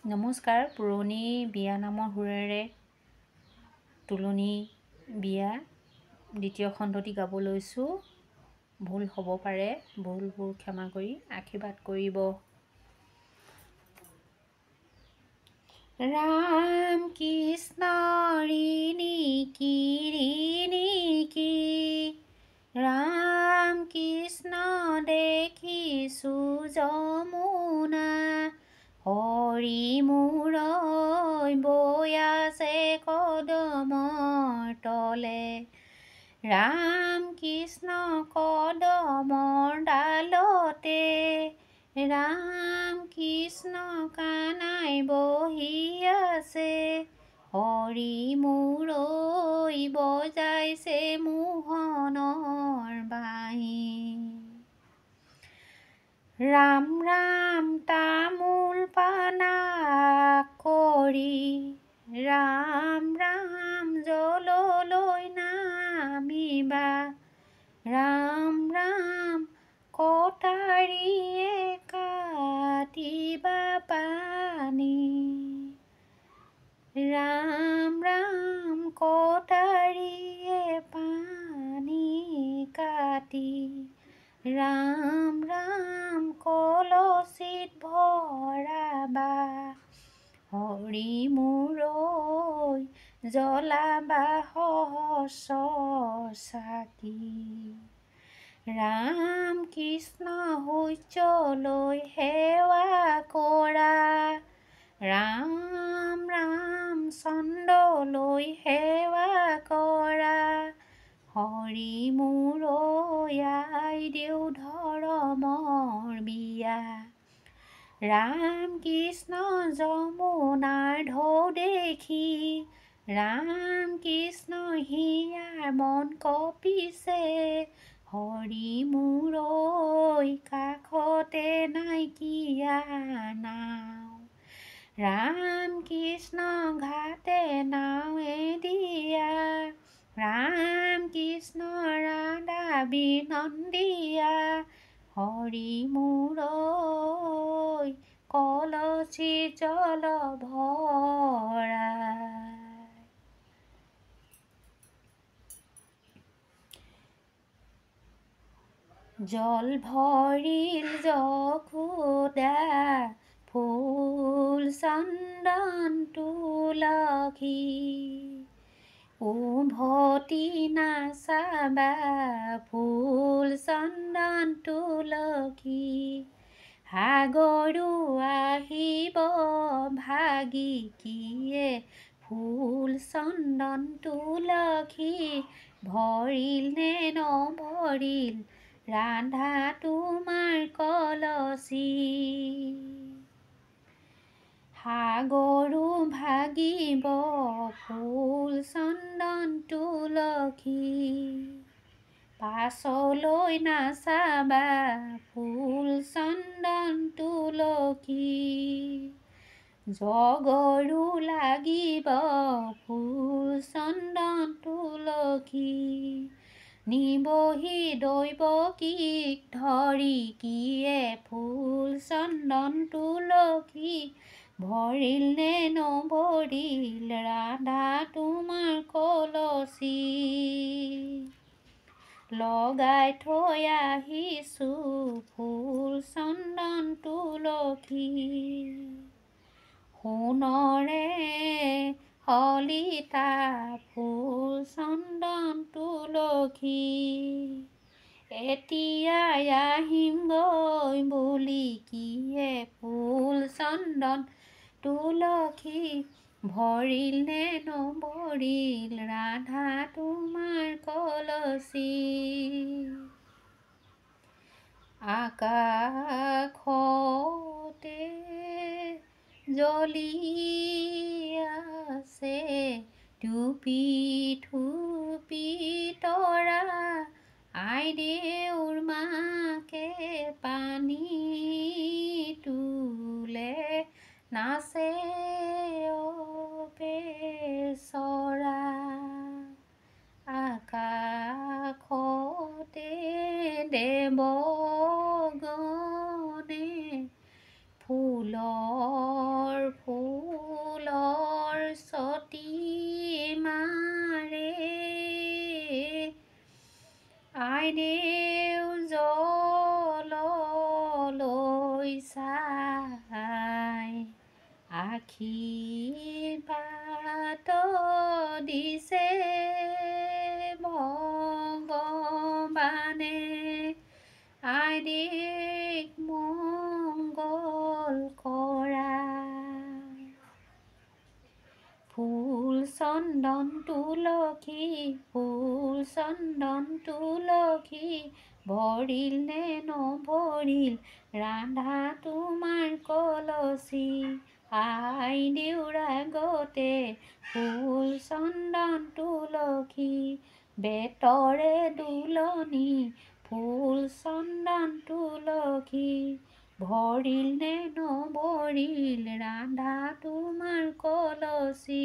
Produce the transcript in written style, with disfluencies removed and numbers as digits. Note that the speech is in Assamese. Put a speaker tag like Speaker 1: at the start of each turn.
Speaker 1: নমস্কাৰ। পুৰণি বিয়া নামৰ সুৰেৰে তোলনি বিয়া দ্বিতীয় খণ্ডটি গাব লৈছোঁ। ভুল হ'ব পাৰে, ভুলবোৰ ক্ষমা কৰি আশীৰ্বাদ কৰিব। ৰাম কৃষ্ণ ৰিণিকি ৰিণিকি ৰাম কৃষ্ণ দেখিছোঁ যমুনা হৰি মূৰৈ বৈ আছে কদমৰ তলে ৰাম কৃষ্ণ কদমৰ ডালতে ৰাম কৃষ্ণ কানাই বহি আছে হৰি মূৰৈ বজাইছে মোহনৰ বাঁহী ৰাম ৰাম তামোল পানা কৰি ৰাম ৰাম জললৈ নামিবা ৰাম ৰাম কটাৰীয়ে কাটিবা পানী ৰাম ৰাম কটাৰীয়ে পানী কাটি ৰাম ৰাম কলচিত ভৰাবা হৰি মূৰৈ জ্বলাবা সহস্ৰ চাকি ৰাম কৃষ্ণ সূৰ্যলৈ সেৱা কৰা ৰাম ৰাম চন্দ্ৰলৈ সেৱা কৰা হৰি মূৰৈ আইদেউ ধৰ্মৰ বিয়া ৰাম কৃষ্ণ যমুনাৰ ঢৌ দেখি ৰাম কৃষ্ণ হিয়াৰ মন কঁপিছে হৰি মূৰৈ কাষতে নাইকিয়া নাও ৰাম কৃষ্ণ ঘাটে নাৱে দিয়া ৰাম কৃষ্ণ ৰাধা বিনন্দীয়া হৰি মূৰৈ কলচিত জল ভৰাই জল ভৰিল যশোদা ফুল চন্দন তুলসী উভতি নাচাবা ফুল চন্দন তুলসী সাগৰো আহিব ভাগি কিয়ে ফুল চন্দন তুলসী ভৰিল নে নভৰিল ৰাধা তোমাৰ কলচী সাগৰো ভাগিব ফুল চন্দন তুলসী পাছলৈ নাচাবা ফুল চন্দন তুলসী জগৰো লাগিব ফুল চন্দন তুলসী নিবহি দৈৱকীক ধৰি কিয়ে ফুল চন্দন তুলসী ভৰিল নে নভৰিল ৰাধা তোমাৰ কলচী লগাই থৈ আহিছোঁ ফুল চন্দন তুলসী সোণৰে শলিতা ফুল চন্দন তুলসী এতিয়াই আহিমগৈ বুলি কিয়ে ফুল চন্দন তুলসী ভৰিল নে নভৰিল ৰাধা তোমাৰ কলচী আকাশতে জ্বলি আছে টুপি থুপি তৰা আইদেউৰ মাকে পানী তুলে নাচে বেচৰা আকাশতে দেৱগণে ফুলৰ ফুল আশীৰ্বাদ দিছে ভগৱানে আইদেক মংগল কৰা ফুল চন্দন তুলসী ফুল চন্দন তুলসী ভৰিল নে নভৰিল ৰাধা তোমাৰ কলচী আই দেউৰা গতে ফুল চন্দন তুলসী বেতৰে দুলনি ফুল চন্দন তুলসী ভৰিল নে নভৰিল ৰাধা তোমাৰ কলচী